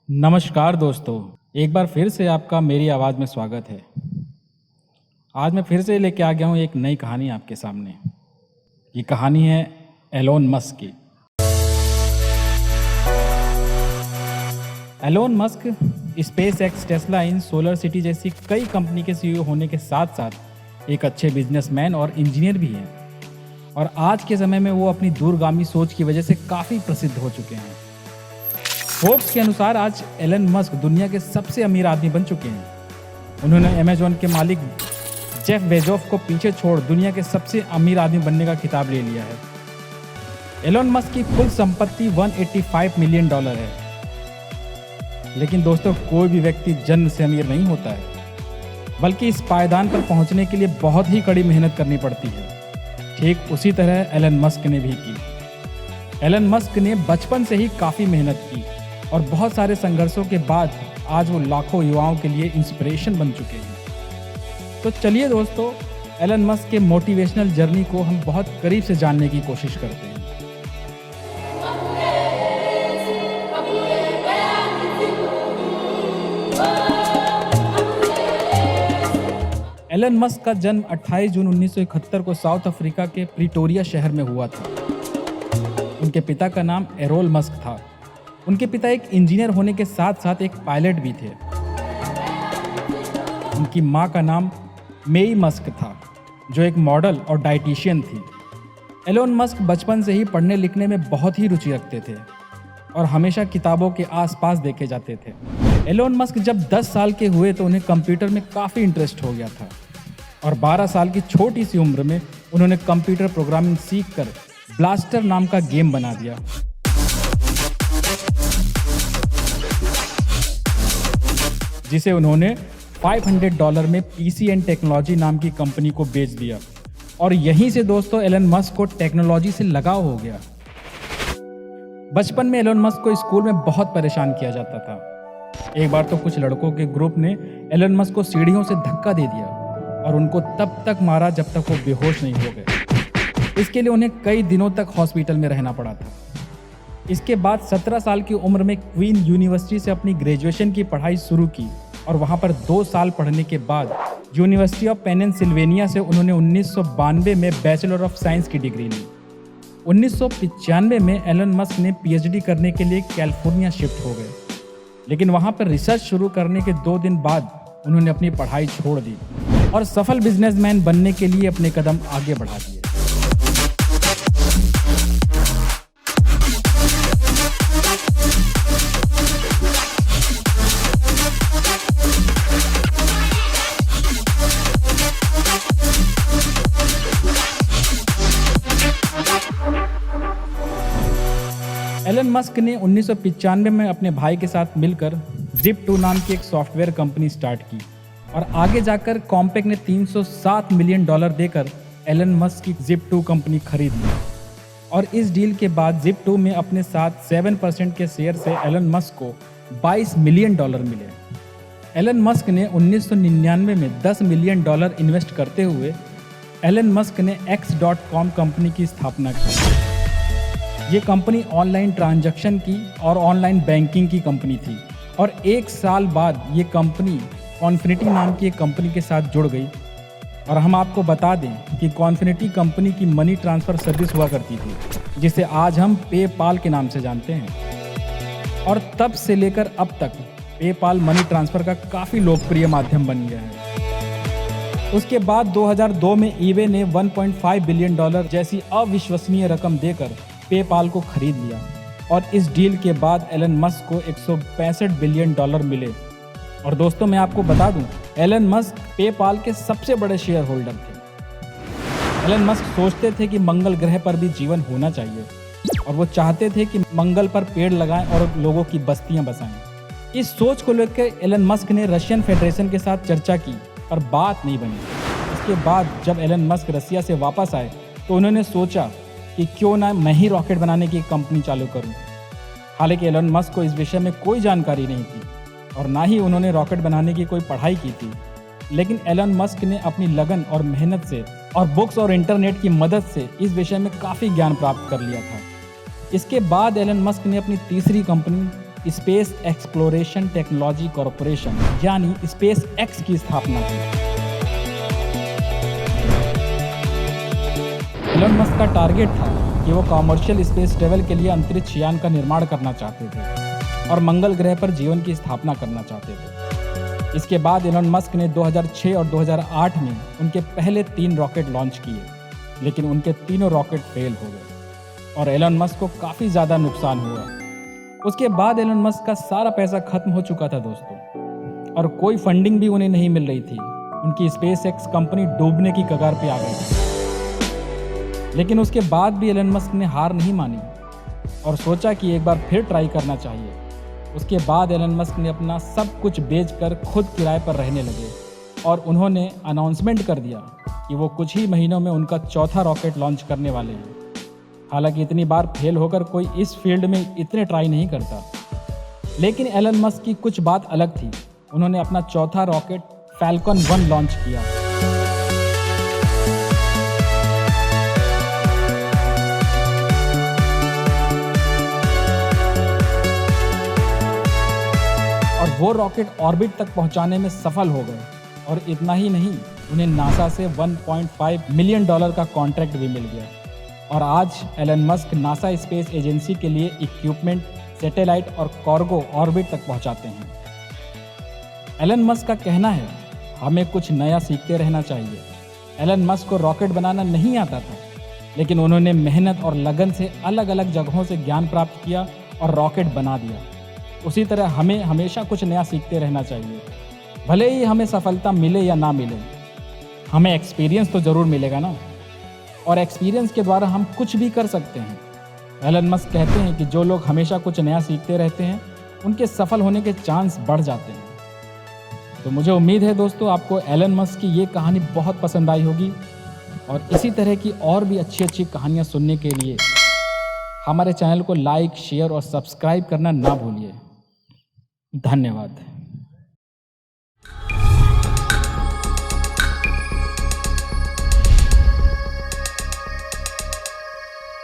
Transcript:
नमस्कार दोस्तों, एक बार फिर से आपका मेरी आवाज़ में स्वागत है। आज मैं फिर से लेके आ गया हूँ एक नई कहानी आपके सामने। ये कहानी है एलोन मस्क की। Elon Musk SpaceX, Tesla inc, SolarCity जैसी कई कंपनी के सीईओ होने के साथ साथ एक अच्छे बिजनेसमैन और इंजीनियर भी हैं। और आज के समय में वो अपनी दूरगामी सोच की वजह से काफ़ी प्रसिद्ध हो चुके हैं। फोर्ब्स के अनुसार आज एलन मस्क दुनिया के सबसे अमीर आदमी बन चुके हैं। उन्होंने अमेजॉन के मालिक जेफ बेजोस को पीछे छोड़ दुनिया के सबसे अमीर आदमी बनने का खिताब ले लिया है। एलन मस्क की कुल संपत्ति $185 मिलियन है। लेकिन दोस्तों, कोई भी व्यक्ति जन्म से अमीर नहीं होता है, बल्कि इस पायदान पर पहुंचने के लिए बहुत ही कड़ी मेहनत करनी पड़ती है। ठीक उसी तरह एलन मस्क ने भी की। एलन मस्क ने बचपन से ही काफ़ी मेहनत की और बहुत सारे संघर्षों के बाद आज वो लाखों युवाओं के लिए इंस्पिरेशन बन चुके हैं। तो चलिए दोस्तों, एलन मस्क के मोटिवेशनल जर्नी को हम बहुत करीब से जानने की कोशिश करते हैं। एलन मस्क का जन्म 28 जून 1971 को साउथ अफ्रीका के प्रिटोरिया शहर में हुआ था। उनके पिता का नाम एरोल मस्क था। उनके पिता एक इंजीनियर होने के साथ साथ एक पायलट भी थे। उनकी मां का नाम मेई मस्क था, जो एक मॉडल और डाइटिशियन थी। एलोन मस्क बचपन से ही पढ़ने लिखने में बहुत ही रुचि रखते थे और हमेशा किताबों के आसपास देखे जाते थे। एलोन मस्क जब 10 साल के हुए तो उन्हें कंप्यूटर में काफ़ी इंटरेस्ट हो गया था और 12 साल की छोटी सी उम्र में उन्होंने कंप्यूटर प्रोग्रामिंग सीखकर ब्लास्टर नाम का गेम बना दिया। जिसे उन्होंने $500 में पीसीएन टेक्नोलॉजी नाम की कंपनी को बेच दिया। और यहीं से दोस्तों एलन मस्क को टेक्नोलॉजी से लगाव हो गया। बचपन में एलन मस्क को स्कूल में बहुत परेशान किया जाता था। एक बार तो कुछ लड़कों के ग्रुप ने एलन मस्क को सीढ़ियों से धक्का दे दिया और उनको तब तक मारा जब तक वो बेहोश नहीं हो गए। इसके लिए उन्हें कई दिनों तक हॉस्पिटल में रहना पड़ा था। इसके बाद 17 साल की उम्र में क्वीन यूनिवर्सिटी से अपनी ग्रेजुएशन की पढ़ाई शुरू की और वहां पर 2 साल पढ़ने के बाद यूनिवर्सिटी ऑफ पेनिनसिल्वेनिया से उन्होंने 1992 में बैचलर ऑफ साइंस की डिग्री ली। 1995 में एलन मस्क ने पीएचडी करने के लिए कैलिफोर्निया शिफ्ट हो गए, लेकिन वहां पर रिसर्च शुरू करने के 2 दिन बाद उन्होंने अपनी पढ़ाई छोड़ दी और सफल बिजनेसमैन बनने के लिए अपने कदम आगे बढ़ा दिए। एलन मस्क ने 1995 में अपने भाई के साथ मिलकर Zip2 नाम की एक सॉफ्टवेयर कंपनी स्टार्ट की और आगे जाकर कॉम्पैक ने $307 मिलियन देकर एलन मस्क की Zip2 कंपनी खरीद ली। और इस डील के बाद Zip2 में अपने साथ 7% के शेयर से एलन मस्क को $22 मिलियन मिले। एलन मस्क ने 1999 में $10 मिलियन इन्वेस्ट करते हुए एलन मस्क ने X.com कंपनी की स्थापना की। ये कंपनी ऑनलाइन ट्रांजैक्शन की और ऑनलाइन बैंकिंग की कंपनी थी और 1 साल बाद ये कंपनी कॉन्फिनिटी नाम की एक कंपनी के साथ जुड़ गई। और हम आपको बता दें कि कॉन्फिनिटी कंपनी की मनी ट्रांसफ़र सर्विस हुआ करती थी, जिसे आज हम पेपाल के नाम से जानते हैं। और तब से लेकर अब तक पेपाल मनी ट्रांसफ़र का काफ़ी लोकप्रिय माध्यम बन गया है। उसके बाद 2002 में ईबे ने $1.5 बिलियन जैसी अविश्वसनीय रकम देकर पेपाल को खरीद लिया और इस डील के बाद एलन मस्क को $165 बिलियन मिले। और दोस्तों, मैं आपको बता दूं, एलन मस्क पेपाल के सबसे बड़े शेयर होल्डर थे। एलन मस्क सोचते थे कि मंगल ग्रह पर भी जीवन होना चाहिए और वो चाहते थे कि मंगल पर पेड़ लगाएं और लोगों की बस्तियां बसाएं। इस सोच को लेकर एलन मस्क ने रशियन फेडरेशन के साथ चर्चा की पर बात नहीं बनी। इसके बाद जब एलन मस्क रसिया से वापस आए तो उन्होंने सोचा कि क्यों ना मैं ही रॉकेट बनाने की कंपनी चालू करूं। हालांकि एलन मस्क को इस विषय में कोई जानकारी नहीं थी और ना ही उन्होंने रॉकेट बनाने की कोई पढ़ाई की थी, लेकिन एलन मस्क ने अपनी लगन और मेहनत से और बुक्स और इंटरनेट की मदद से इस विषय में काफ़ी ज्ञान प्राप्त कर लिया था। इसके बाद एलन मस्क ने अपनी तीसरी company space exploration technology corporation यानी स्पेस एक्स की स्थापना की। एलन मस्क का टारगेट था कि वो कॉमर्शियल स्पेस ट्रेवल के लिए अंतरिक्ष यान का निर्माण करना चाहते थे और मंगल ग्रह पर जीवन की स्थापना करना चाहते थे। इसके बाद एलन मस्क ने 2006 और 2008 में उनके पहले 3 रॉकेट लॉन्च किए, लेकिन उनके तीनों रॉकेट फेल हो गए और एलन मस्क को काफ़ी ज़्यादा नुकसान हुआ। उसके बाद एलन मस्क का सारा पैसा खत्म हो चुका था दोस्तों, और कोई फंडिंग भी उन्हें नहीं मिल रही थी। उनकी स्पेस एक्स कंपनी डूबने की कगार पे आ गई थी। लेकिन उसके बाद भी एलन मस्क ने हार नहीं मानी और सोचा कि एक बार फिर ट्राई करना चाहिए। उसके बाद एलन मस्क ने अपना सब कुछ बेचकर खुद किराए पर रहने लगे और उन्होंने अनाउंसमेंट कर दिया कि वो कुछ ही महीनों में उनका चौथा रॉकेट लॉन्च करने वाले हैं। हालांकि इतनी बार फेल होकर कोई इस फील्ड में इतने ट्राई नहीं करता, लेकिन एलन मस्क की कुछ बात अलग थी। उन्होंने अपना चौथा रॉकेट फैल्कन 1 लॉन्च किया। और वो रॉकेट ऑर्बिट तक पहुंचाने में सफल हो गए। और इतना ही नहीं, उन्हें नासा से $1.5 मिलियन का कॉन्ट्रैक्ट भी मिल गया। और आज Elon Musk NASA space agency के लिए इक्विपमेंट, सैटेलाइट और कार्गो ऑर्बिट तक पहुंचाते हैं। एलन मस्क का कहना है, हमें कुछ नया सीखते रहना चाहिए। एलन मस्क को रॉकेट बनाना नहीं आता था, लेकिन उन्होंने मेहनत और लगन से अलग अलग जगहों से ज्ञान प्राप्त किया और रॉकेट बना दिया। उसी तरह हमें हमेशा कुछ नया सीखते रहना चाहिए। भले ही हमें सफलता मिले या ना मिले, हमें एक्सपीरियंस तो ज़रूर मिलेगा ना, और एक्सपीरियंस के द्वारा हम कुछ भी कर सकते हैं। एलन मस्क कहते हैं कि जो लोग हमेशा कुछ नया सीखते रहते हैं, उनके सफल होने के चांस बढ़ जाते हैं। तो मुझे उम्मीद है दोस्तों, आपको एलन मस्क की ये कहानी बहुत पसंद आई होगी, और इसी तरह की और भी अच्छी अच्छी कहानियाँ सुनने के लिए हमारे चैनल को लाइक, शेयर और सब्सक्राइब करना ना भूलिए। धन्यवाद।